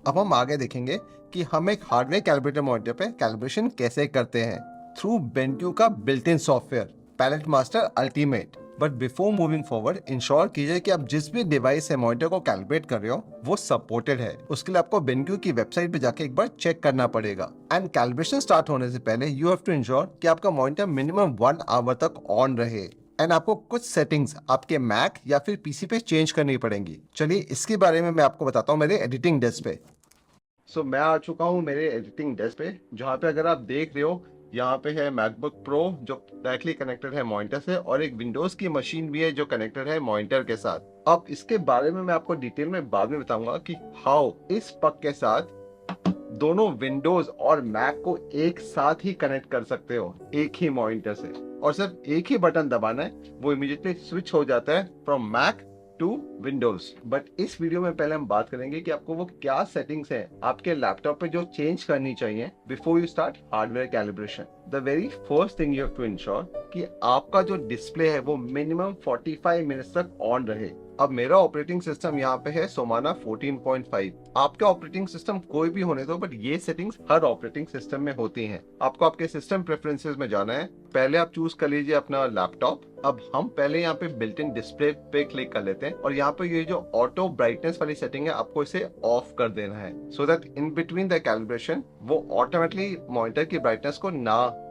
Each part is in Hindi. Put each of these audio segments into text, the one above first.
अब हम आगे देखेंगे कि हम एक हार्डवेयर कैलिब्रेटर मॉनिटर पे कैलिब्रेशन कैसे करते हैं थ्रू बेनक्यू का built in software palette master ultimate. But before moving forward ensure कीजिए कि आप जिस भी डिवाइस से मॉनिटर को कैलिब्रेट कर रहे हो वो सपोर्टेड है। उसके लिए आपको बेनक्यू की वेबसाइट पे जाके एक बार चेक करना पड़ेगा। एंड कैलिब्रेशन स्टार्ट होने से पहले यू हैव टू इंश्योर कि आपका मॉनिटर मिनिमम 1 आवर तक ऑन रहे। एंड आपको कुछ सेटिंग्स आपके मैक या फिर पीसी पे चेंज करनी पड़ेंगी। चलिए इसके बारे में मैं आपको बताता हूँ मेरे एडिटिंग डेस्क पे। मैं आ चुका हूँ मेरे एडिटिंग डेस्क पे, जहाँ पे अगर आप देख रहे हो यहाँ पे है मैकबुक प्रो जो डायरेक्टली कनेक्टेड है मॉनिटर से, और एक विंडोज की मशीन भी है जो कनेक्टेड है मॉनिटर के साथ। अब इसके बारे में मैं आपको डिटेल में बाद में बताऊंगा कि हाउ इस पक के साथ दोनों विंडोज और मैक को एक साथ ही कनेक्ट कर सकते हो एक ही मॉनिटर से, और सिर्फ एक ही बटन दबाना है, वो इमीडिएटली स्विच हो जाता है from Mac to Windows. But इस वीडियो में पहले हम बात करेंगे कि आपको वो क्या सेटिंग्स हैं आपके लैपटॉप पे जो चेंज करनी चाहिए before you start hardware calibration. The very first thing you have to ensure कि आपका जो डिस्प्ले है वो मिनिमम 45 मिनट्स तक ऑन रहे। अब मेरा ऑपरेटिंग सिस्टम यहाँ पे है सोमाना 14.5। आपका ऑपरेटिंग सिस्टम कोई भी होने दो, बट ये सेटिंग्स हर ऑपरेटिंग सिस्टम में होती हैं। आपको आपके सिस्टम प्रेफरेंसेस में जाना है, पहले आप चूज कर लीजिए अपना लैपटॉप। अब हम पहले यहाँ पे बिल्ट इन डिस्प्ले पे क्लिक कर लेते हैं, और यहाँ पे ये जो ऑटो ब्राइटनेस वाली सेटिंग है आपको इसे ऑफ कर देना है, सो that in between the calibration वो ऑटोमेटिकली मॉनिटर की ब्राइटनेस को ना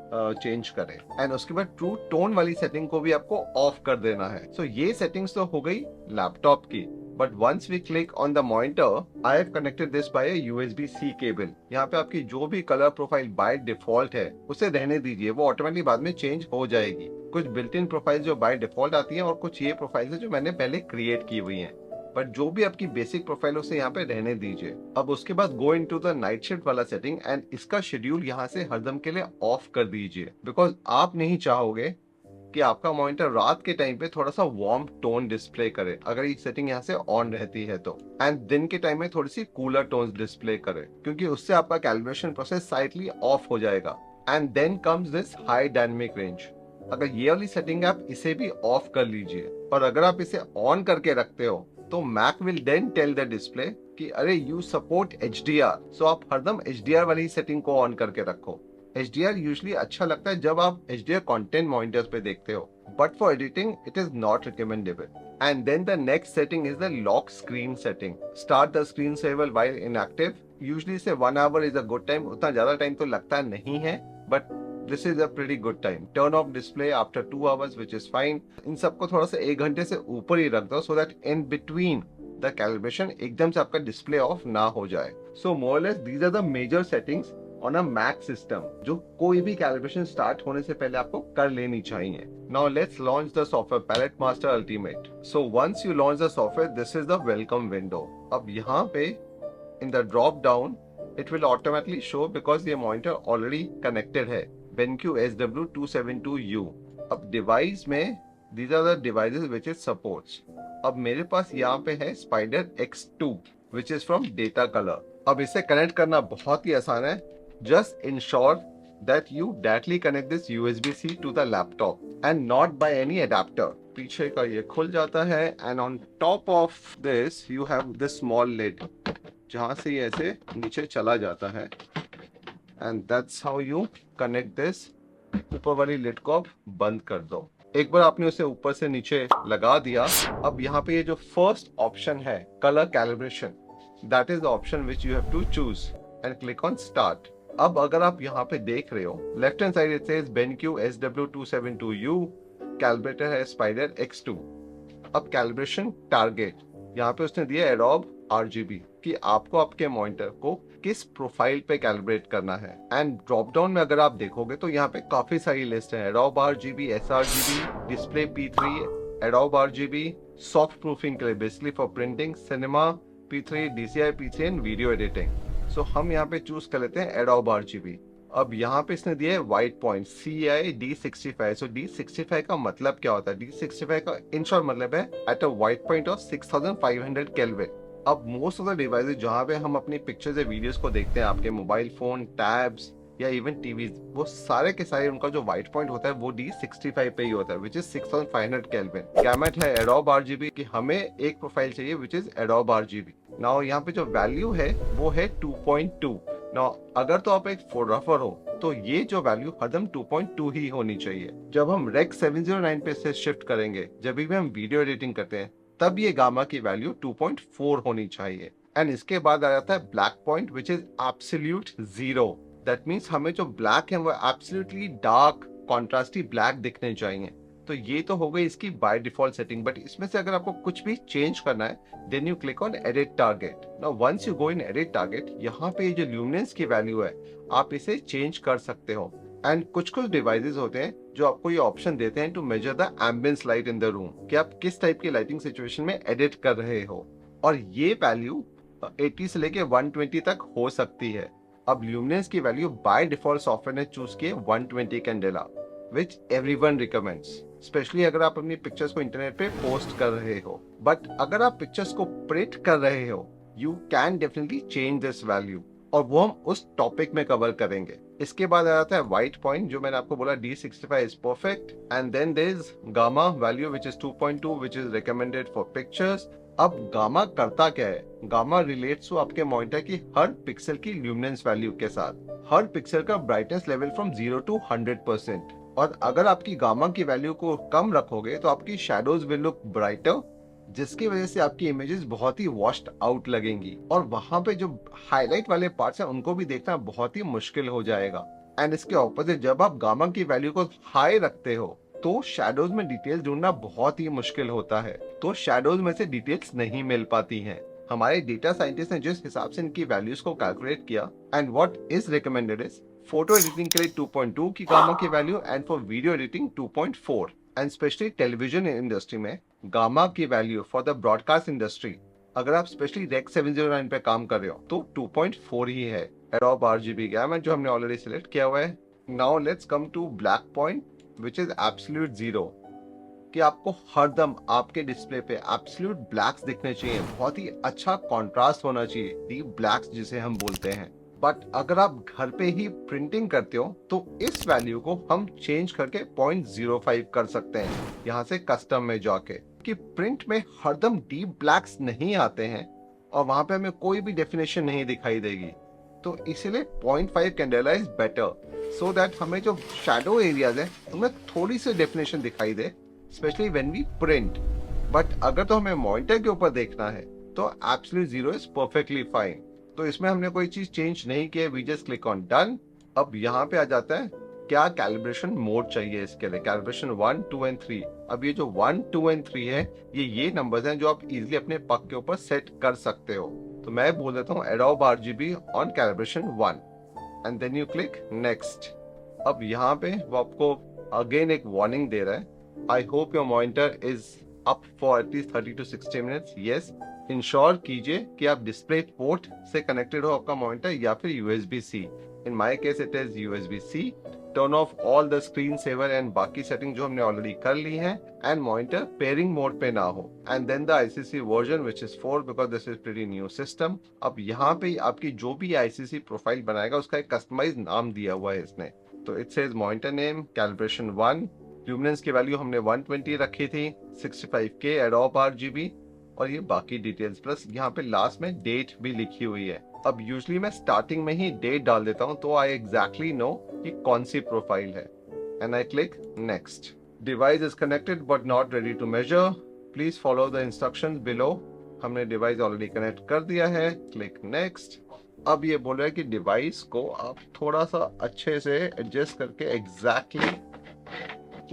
चेंज करें। एंड उसके बाद ट्रू टोन वाली सेटिंग को भी आपको ऑफ कर देना है। सो ये सेटिंग्स तो हो गई लैपटॉप की। But once we click on the monitor, I have connected this by USB-C cable. यहाँ पे आपकी जो भी कलर प्रोफाइल बाय डिफॉल्ट है उसे रहने दीजिए, वो ऑटोमेटिकली बाद में चेंज हो जाएगी। कुछ बिल्ट इन प्रोफाइल जो बाय डिफॉल्ट आती है, और कुछ ये प्रोफाइल है जो मैंने पहले क्रिएट की हुई है। बट जो भी आपकी बेसिक प्रोफाइल उसे यहाँ पे रहने दीजिए। अब उसके बाद go into the night shift वाला सेटिंग, एंड इसका शेड्यूल यहाँ से हरदम के लिए ऑफ कर दीजिए, बिकॉज आप नहीं चाहोगे कि आपका मॉनिटर रात के टाइम पे थोड़ा सा वार्म टोन डिस्प्ले करे अगर ये सेटिंग यहाँ से ऑन रहती है तो, एंड दिन के टाइम में थोड़ी सी कूलर टोन्स डिस्प्ले करे, क्योंकि उससे आपका कैलिब्रेशन प्रोसेस साइटली ऑफ हो जाएगा। And then comes this high dynamic range. अगर ये वाली सेटिंग है आप इसे भी ऑफ कर लीजिए, और अगर आप इसे ऑन करके रखते हो तो Mac will then tell the display कि अरे यू सपोर्ट HDR, सो आप हरदम HDR वाली सेटिंग को ऑन करके रखो। HDR यूजुअली अच्छा लगता है जब आप HDR कंटेंट मॉनिटर्स पे देखते हो, but for editing it is not recommendable. And then the next setting is the lock screen setting. Start the screen saver while inactive. Usually say 1 hour is a good time, उतना ज्यादा टाइम तो लगता नहीं है, but this is a pretty good time. Turn off display after 2 hours which is fine. इन सबको थोड़ा सा 1 घंटे से ऊपर ही रख दो, so that in between the calibration एकदम से आपका डिस्प्ले ऑफ ना हो जाए। So more less these are the major settings on a Mac system जो कोई भी कैलिब्रेशन स्टार्ट होने से पहले आपको कर लेनी चाहिए। Now let's launch the software palette master ultimate. So once you launch the software, this is the welcome window. अब यहाँ पे in the drop down it will automatically show, because ये मॉनिटर ऑलरेडी कनेक्टेड है BenQ SW272U। अब डिवाइस में these are the devices which it supports। अब मेरे पास यहाँ पे है Spider X2 which is from Data Color। अब इसे कनेक्ट करना बहुत ही आसान है। Just ensure that you directly connect this USB-C to the laptop and not by any adapter। पीछे का ये खुल जाता है, and on top of this you have this small lid जहाँ से ये ऐसे नीचे चला जाता है, and that's how you connect this। ऊपर वाली लिड को आप बंद कर दो। एक बार आपने उसे ऊपर से नीचे लगा दिया, अब यहाँ पे ये जो फर्स्ट ऑप्शन है colour calibration, that is the option which you have to choose and click on start. अब अगर आप यहाँ पे देख रहे हो left hand side it says BenQ SW272U, calibrator है Spider X2। अब कैलिब्रेशन टारगेट यहाँ पे उसने दिया Adobe RGB कि आपको आपके मॉनिटर को किस प्रोफाइल पे कैलिब्रेट करना है। एंड ड्रॉप डाउन में अगर आप देखोगे तो यहाँ पे काफी सारी लिस्ट है। Adobe RGB, sRGB, display P3, Adobe RGB, soft proofing के लिए basically for printing, cinema P3, DCI P3 and video editing. So हम यहाँ पे चूज कर लेते हैं Adobe RGB। अब यहाँ पे इसने दिया है व्हाइट पॉइंट CI D65। सो D65 का मतलब क्या होता है? D65 का इन शॉर्ट मतलब है at a white point of 6500 kelvin. अब मोस्ट ऑफ द डिवाइसेस जहाँ पे हम अपनी पिक्चर्स या वीडियोस को देखते हैं, आपके मोबाइल फोन, टैब्स, या इवन टीवी, वो सारे के सारे उनका जो व्हाइट पॉइंट होता है वो D65 पे ही होता है, विच इज 6500 केल्विन। गैमेट है एडोब RGB कि हमें एक प्रोफाइल चाहिए which is Adobe RGB। Now यहाँ पे जो वैल्यू है वो है 2.2। नाउ अगर तो आप एक फोटोग्राफर हो तो ये जो वैल्यू हरदम 2.2 ही होनी चाहिए। जब हम रेक 709 पे से शिफ्ट करेंगे, जब भी हम वीडियो एडिटिंग करते हैं, तब ये गामा की वैल्यू 2.4 होनी चाहिए। एंड इसके बाद आ जाता है black point which is absolute 0। That means हमें जो ब्लैक है वो एब्सोल्युटली डार्क कॉन्ट्रास्टी ब्लैक दिखने चाहिए। तो ये तो हो गई इसकी बाय डिफॉल्ट सेटिंग, बट इसमें से अगर आपको कुछ भी चेंज करना है then you click on edit target. Now once you go in edit target, यहाँ पे जो ल्यूमिनेंस की वैल्यू है आप इसे चेंज कर सकते हो। एंड कुछ डिवाइसेस होते हैं जो आपको ये ऑप्शन देते हैं to measure the ambience light in the room, कि आप किस टाइप की लाइटिंग सिचुएशन में एडिट कर रहे हो। और ये वैल्यू 80 से लेके 120 तक हो सकती है। अब ल्यूमिनेंस की वैल्यू बाय डिफॉल्ट सॉफ्टवेयर ने चूज किए 120 कैंडेला, विच एवरीवन रिकमेंड्स, स्पेशली अगर आप अपनी पिक्चर्स को इंटरनेट पे पोस्ट कर रहे हो। बट अगर आप पिक्चर्स को प्रिंट कर रहे हो, you can definitely change this value, और वो हम उस टॉपिक में कवर करेंगे। इसके बाद आ जाता है व्हाइट पॉइंट, जो मैंने आपको बोला D65 is perfect. And then there is gamma value which is 2.2 which is recommended for pictures. अब गामा करता क्या है? गामा रिलेट्स टू आपके मॉनिटर की हर पिक्सल की ल्यूमिनेंस वैल्यू के साथ, हर पिक्सल का ब्राइटनेस लेवल फ्रॉम 0 to 100%। और अगर आपकी गामा की वैल्यू को कम रखोगे तो आपकी शैडोज विल लुक ब्राइटर, जिसकी वजह से आपकी इमेजेस बहुत ही वॉश्ड आउट लगेंगी, और वहां पे जो हाईलाइट वाले पार्ट्स हैं उनको भी देखना बहुत ही मुश्किल हो जाएगा। एंड इसके ऑपोजिट, जब आप गामा की वैल्यू को हाई रखते हो तो शैडोज में डिटेल्स ढूंढना बहुत ही मुश्किल होता है, तो शैडोज में से डिटेल्स नहीं मिल पाती हैं। हमारे डेटा साइंटिस्ट ने जिस हिसाब से इनकी वैल्यूज को कैलकुलेट किया, and what is recommended is photo editing के लिए 2.2 की गामा की value, and for video editing 2.4। And specially television industry में गामा की value for the broadcast industry, अगर आप स्पेशली रेक 709 पे काम कर रहे हो तो 2.4 ही है। एडोब RGB गैमेट जो हमने ऑलरेडी सिलेक्ट किया हुआ है। Now let's come to black point which is absolute 0, कि आपको हरदम आपके डिस्प्ले पे एब्सोल्यूट ब्लैक्स दिखने चाहिए, बहुत ही अच्छा कॉन्ट्रास्ट होना चाहिए, डीप ब्लैक्स जिसे हम बोलते हैं। बट अगर आप घर पे ही प्रिंटिंग करते हो तो इस वैल्यू को हम चेंज करके 0.05 कर सकते हैं यहाँ से कस्टम में जाके, कि प्रिंट में हरदम डीप ब्लैक्स नहीं आते हैं और वहां पे हमें कोई भी डेफिनेशन नहीं दिखाई देगी। तो इसीलिए 0.5 candela is better, so that हमें जो शैडो एरियाज है उनमें थोड़ी सी डेफिनेशन दिखाई दे, specially when we print. But अगर तो हमें मॉनिटर के ऊपर देखना है तो एब्सोल्यूट 0 इज परफेक्टली फाइन। तो इसमें हमने कोई चीज चेंज नहीं की है, we just click on done. अब यहाँ पे आ जाता है क्या कैलिब्रेशन मोड चाहिए इसके लिए, कैलिब्रेशन 1, 2 एंड 3। अब ये जो 1, 2 एंड 3 है, ये नंबर्स हैं जो आप इजीली अपने पग के ऊपर सेट कर सकते हो। तो मैं बोल देता हूँ Adobe RGB on calibration 1, and then you click next. अब यहाँ पे वो आपको अगेन एक वार्निंग दे रहा है, I hope your monitor is up for at least 30 to 60 minutes. Yes, ensure कीजिए कि आप डिस्प्ले पोर्ट से कनेक्टेड हो आपका मॉनिटर, या फिर USB-C। In my case it is USB-C। Turn off all the screen saver and बाकी सेटिंग जो हमने ऑलरेडी कर ली है, एंड मॉनिटर पेयरिंग मोड पे ना हो, and then the ICC version which is 4 because this is pretty new system. अब यहाँ पे आपकी जो भी ICC प्रोफाइल बनाएगा उसका एक कस्टमाइज नाम दिया हुआ है इसने। तो it says monitor name calibration 1, luminance की वैल्यू हमने 120 रखी थी, 65K एडोब RGB, और ये बाकी डिटेल्स प्लस यहाँ पे लास्ट में डेट भी लिखी हुई है। अब यूजली मैं स्टार्टिंग में ही डेट डाल देता हूँ तो आई एग्जैक्टली नो कि कौन सी प्रोफाइल है, and I click next. Device is connected but not ready to measure, please follow the instructions below. हमने डिवाइस ऑलरेडी कनेक्ट कर दिया है, क्लिक नेक्स्ट। अब ये बोल रहा है कि डिवाइस को आप थोड़ा सा अच्छे से एडजस्ट करके एग्जैक्टली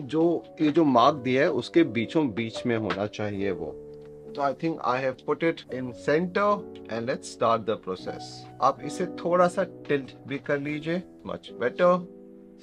जो ये जो मार्क दिया है उसके बीचों बीच में होना चाहिए वो। तो I think I have put it in centre, and let's start the process. आप इसे थोड़ा सा टिल्ट भी कर लीजिए, मच बेटर,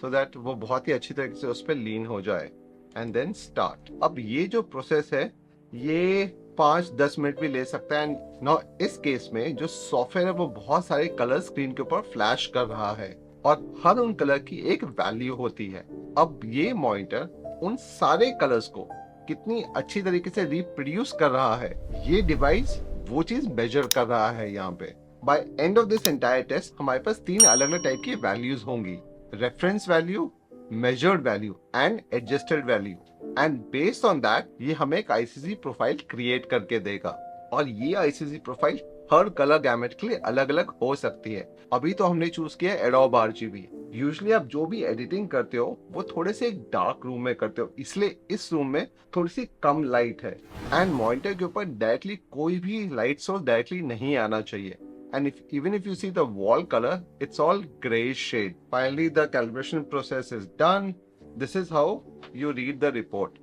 सो दैट वो बहुत ही अच्छी तरीके से उस पर लीन हो जाए, एंड देन स्टार्ट। अब ये जो प्रोसेस है ये 5-10 मिनट भी ले सकता है। एंड नाउ इस केस में जो सॉफ्टवेयर है वो बहुत सारे कलर स्क्रीन के ऊपर फ्लैश कर रहा है, और हर उन कलर की एक वैल्यू होती है। अब ये मॉनिटर उन सारे कलर्स को कितनी अच्छी तरीके से रिप्रोड्यूस कर रहा है, ये डिवाइस वो चीज मेजर कर रहा है यहाँ पे। By end of this entire test हमारे पास 3 अलग अलग टाइप की वैल्यूज होंगी, reference value, measured value and adjusted value. And based on that ये हमें एक आईसीसी प्रोफाइल क्रिएट करके देगा, और ये आईसीसी प्रोफाइल हर कलर गैमेट के लिए अलग अलग हो सकती है। अभी तो हमने चूज किया एडोब आरजीबी। यूजुअली आप जो भी एडिटिंग करते हो वो थोड़े से एक डार्क रूम में करते हो, इसलिए इस रूम में थोड़ी सी कम लाइट है, एंड मॉनिटर के ऊपर डायरेक्टली कोई भी लाइट सोर्स डायरेक्टली नहीं आना चाहिए। And even if you see the wall color, it's all gray shade. Finally, the calibration process is done. This is how you read the report.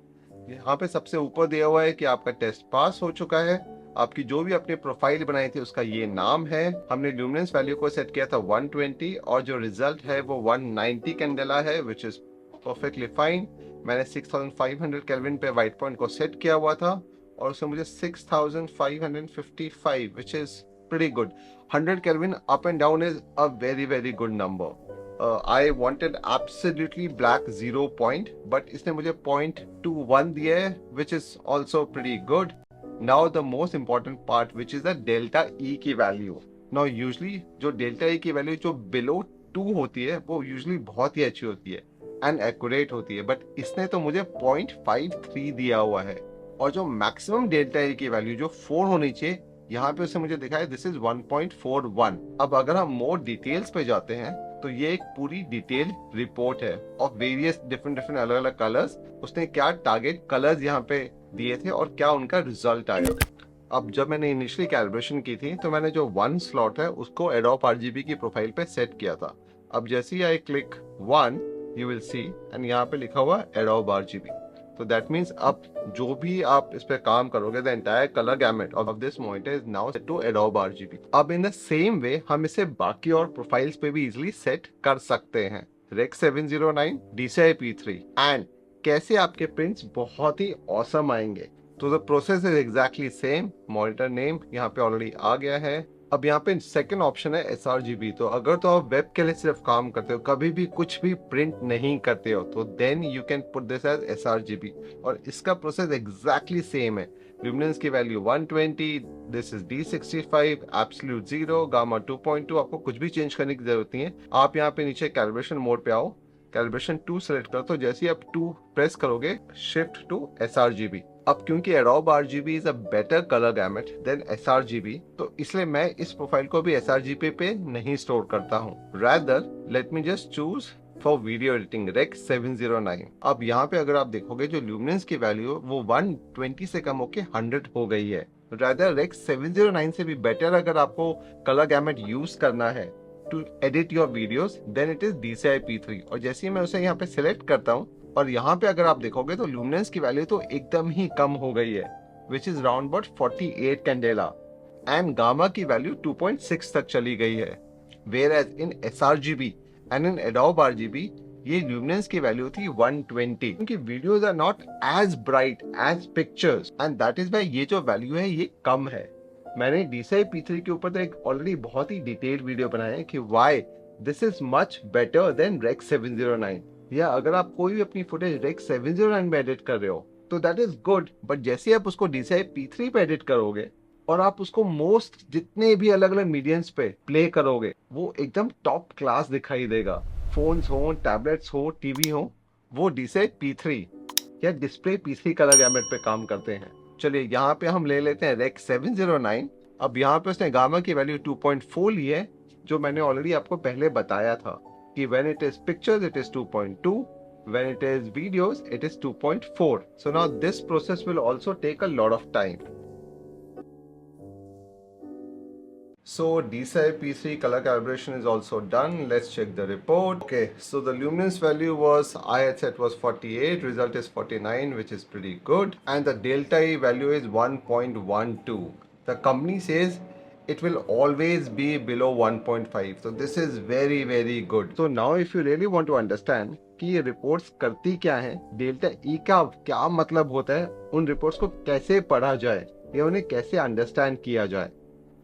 यहाँ पे सबसे ऊपर दिया हुआ है कि आपका टेस्ट पास हो चुका है, आपकी जो भी अपने प्रोफाइल बनाई थी उसका ये नाम है, हमने ल्यूमिनेंस वैल्यू को सेट किया था 120 और जो रिजल्ट है वो 190 कैंडेला है, विच इज परफेक्टली फाइन। मैंने 6500 केल्विन पे व्हाइट पॉइंट को सेट किया हुआ था और उसमें मुझे 6555 which is pretty good. 100 Kelvin up and down is a very good number. I wanted absolutely black 0 point, but इसने मुझे 0.21 दिया है, which is also pretty good. Now the most important part, which is the delta E की value. Now usually जो delta E की value जो below 2 होती है वो usually बहुत ही अच्छी होती है and accurate होती है, but इसने तो मुझे 0.53 दिया हुआ है, और जो maximum delta E की value जो 4 होनी चाहिए यहाँ पे उससे मुझे दिखा है दिस इज 1.41। अब अगर हम मोर डिटेल्स पे जाते हैं तो ये एक पूरी डिटेल रिपोर्ट है ऑफ वेरियस डिफरेंट अलग अलग कलर्स, उसने क्या टारगेट कलर्स यहाँ पे दिए थे और क्या उनका रिजल्ट आया। अब जब मैंने इनिशियली कैलिब्रेशन की थी तो मैंने जो 1 स्लॉट है उसको एडोब आरजीबी की प्रोफाइल पे सेट किया था। अब जैसे ही I click 1 you will see and यहाँ पे लिखा हुआ एडोब आरजीबी, तो दैट मीन्स अब जो भी आप इस पे काम करोगे the entire colour gamut of this monitor is now set to Adobe RGB. अब इन द सेम वे हम इसे बाकी और प्रोफाइल्स पे भी इजीली सेट कर सकते हैं। रेक्स 709, DCI P3 एंड कैसे आपके प्रिंट्स बहुत ही ऑसम आएंगे। तो the process is exactly same. Monitor name यहाँ पे ऑलरेडी आ गया है। अब यहाँ पे सेकंड ऑप्शन है sRGB। तो अगर तो आप वेब के लिए सिर्फ काम करते हो, कभी भी कुछ भी प्रिंट नहीं करते हो, तो then you can put this as sRGB, और इसका प्रोसेस एग्जैक्टली सेम है। ल्यूमिनेंस की value 120, this is D65, absolute 0, gamma 2.2, आपको कुछ भी चेंज करने की जरूरत नहीं है। आप यहाँ पे नीचे कैलिब्रेशन मोड पे आओ, कैलिब्रेशन 2 सेलेक्ट करो, तो जैसे ही आप 2 प्रेस करोगे शिफ्ट टू sRGB। अब क्योंकि Adobe RGB is a better colour gamut than sRGB, तो इसलिए मैं इस प्रोफाइल को भी sRGB पे नहीं स्टोर करता हूँ। Rather let me just choose for video editing Rec 709। अब यहाँ पे अगर आप देखोगे जो ल्यूमिनेंस की वैल्यू वो 120 से कम होके 100 हो गई है। रादर रेक्स 709 से भी बेटर अगर आपको कलर गैमेट यूज करना है to edit your videos then it is DCI P3। और जैसे ही मैं उसे यहाँ पे सिलेक्ट करता हूँ और यहाँ पे अगर आप देखोगे तो ल्यूमिनेंस की वैल्यू तो एकदम ही कम हो गई है, which is round about 48 candela, and gamma की वैल्यू 2.6 तक चली गई है। Whereas in sRGB and in Adobe RGB ये ल्यूमिनेंस की वैल्यू थी 120, क्योंकि videos are not as bright as pictures and that is why ये जो वैल्यू है ये कम है। मैंने DCI P3 के ऊपर तो एक ऑलरेडी बहुत ही डिटेल्ड वीडियो बनाया है कि why this is much better than Rec 709। या अगर आप कोई भी अपनी फुटेज रेक्स 709 में एडिट कर रहे हो तो दैट इज गुड, बट जैसे आप उसको DCI P3 पे एडिट करोगे और आप उसको मोस्ट जितने भी अलग अलग मीडियम्स पे प्ले करोगे वो एकदम टॉप क्लास दिखाई देगा। फोन्स हो, टैबलेट्स हो, टीवी हो, वो DCI P3 या डिस्प्ले P3 कलर गैमेट पे काम करते हैं। चलिए यहाँ पे हम ले लेते हैं रेक्स 709। अब यहाँ पे उसने गामा की वैल्यू 2.4 ली है, जो मैंने ऑलरेडी आपको पहले बताया था कि when it is pictures it is 2.2, when it is videos it is 2.4. So now this process will also take a lot of time. So DCI P3 color calibration is also done. Let's check the report. Okay, so the luminance value was, I had set was 48, result is 49, which is pretty good, and the delta E value is 1.12. The company says it will always be below 1.5, so this is very good. So now if you really want to understand कि ये रिपोर्ट्स करती क्या हैं, डेल्टा ई का क्या मतलब होता है, उन रिपोर्ट्स को कैसे पढ़ा जाए या उन्हें कैसे अंडरस्टैंड किया जाए,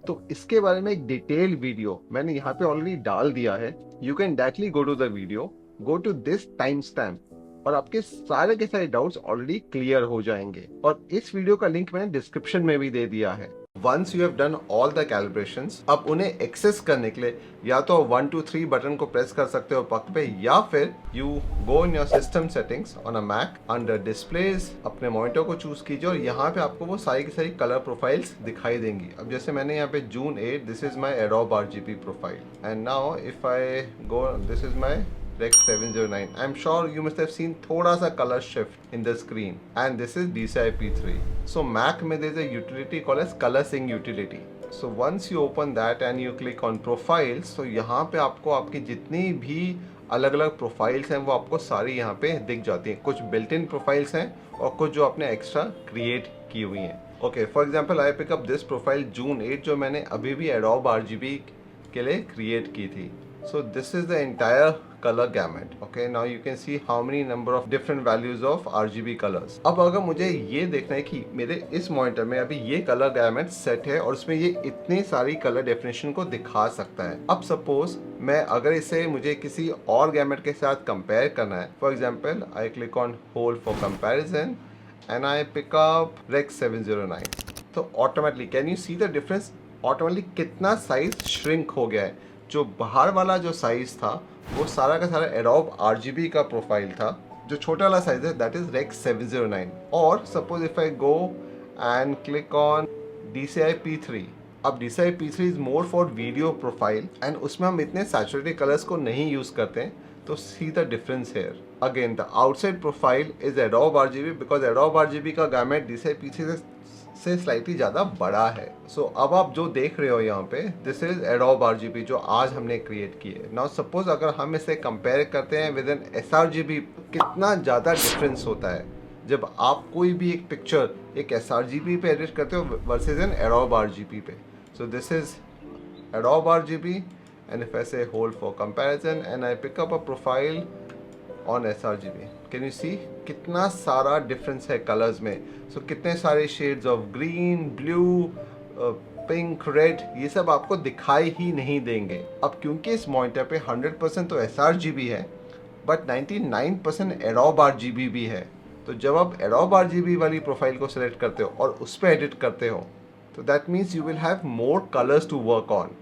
तो इसके बारे में एक डिटेल वीडियो मैंने यहाँ पे ऑलरेडी डाल दिया है। You can directly go to the video, go to this time stamp और आपके सारे के सारे डाउट्स ऑलरेडी क्लियर हो जाएंगे। और इस वीडियो का लिंक मैंने डिस्क्रिप्शन में भी दे दिया है। Once you have done all the calibrations, अब उन्हें एक्सेस करने के लिए या तो 1 2 3 बटन को प्रेस कर सकते हो पक पे, या फिर you go in your system settings on a Mac, under displays अपने मॉनिटर को चूज कीजिए और यहाँ पे आपको वो सारी की सारी कलर प्रोफाइल्स दिखाई देंगी। अब जैसे मैंने यहाँ पे जून 8, this is my adobe RGB profile, and now if I go, this is my Rec 709. I'm sure you must have seen थोड़ा सा color shift in the screen, and this is DCI P3. So Mac में there is a utility called as Color Sync utility. So once you open that and you click on profiles, so यहाँ पे आपको आपकी जितनी भी अलग अलग प्रोफाइल्स हैं वो आपको सारी यहाँ पे दिख जाती हैं। कुछ बिल्ट इन प्रोफाइल्स हैं और कुछ जो आपने एक्स्ट्रा क्रिएट की हुई हैं। Okay, for example I pick up this profile June 8 जो मैंने अभी भी एडोब RGB के लिए क्रिएट की थी। So this is the entire color gamut. Okay, now you can see how many number of different values of RGB colors. अब अगर मुझे ये देखना है कि मेरे इस मॉनिटर में अभी ये कलर गैमेट सेट है और उसमें ये इतनी सारी कलर डेफिनेशन को दिखा सकता है। अब सपोज मैं अगर इसे मुझे किसी और गैमेट के साथ कंपेयर करना है, for example I click on hold for comparison and I pick up Rec 709, तो automatically can you see the difference, automatically कितना साइज श्रिंक हो गया है। जो बाहर वाला जो साइज था वो सारा का सारा एडोब RGB का प्रोफाइल था, जो छोटा वाला साइज है दैट इज Rec 709। और suppose if I go and click on DCI P3, अब DCI P3 is more for video profile and उसमें हम इतने सैचुरेटेड कलर्स को नहीं यूज करते हैं, तो see the difference here. Again the outside profile is Adobe RGB because Adobe RGB का गैमेट DCI P3 से स्लाइटली ज़्यादा बड़ा है। सो अब आप जो देख रहे हो यहाँ पे, दिस इज एडोब RGB जो आज हमने क्रिएट की है। नाउ सपोज अगर हम इसे कंपेयर करते हैं विद एन sRGB, कितना ज़्यादा डिफरेंस होता है जब आप कोई भी एक पिक्चर एक sRGB पे एडिट करते हो वर्सेज एन एडोब RGB पे। So this is Adobe RGB and if I say hold for comparison and I pick up a profile on sRGB, can you see कितना सारा डिफरेंस है कलर्स में। सो कितने सारे shades of green, blue, pink, red, ये सब आपको दिखाई ही नहीं देंगे। अब क्योंकि इस मॉनिटर पे 100% तो sRGB है बट 99% एडोब RGB भी है, तो जब आप एडोब RGB वाली प्रोफाइल को सिलेक्ट करते हो और उस पर एडिट करते हो, तो that means you will have more colours to work on.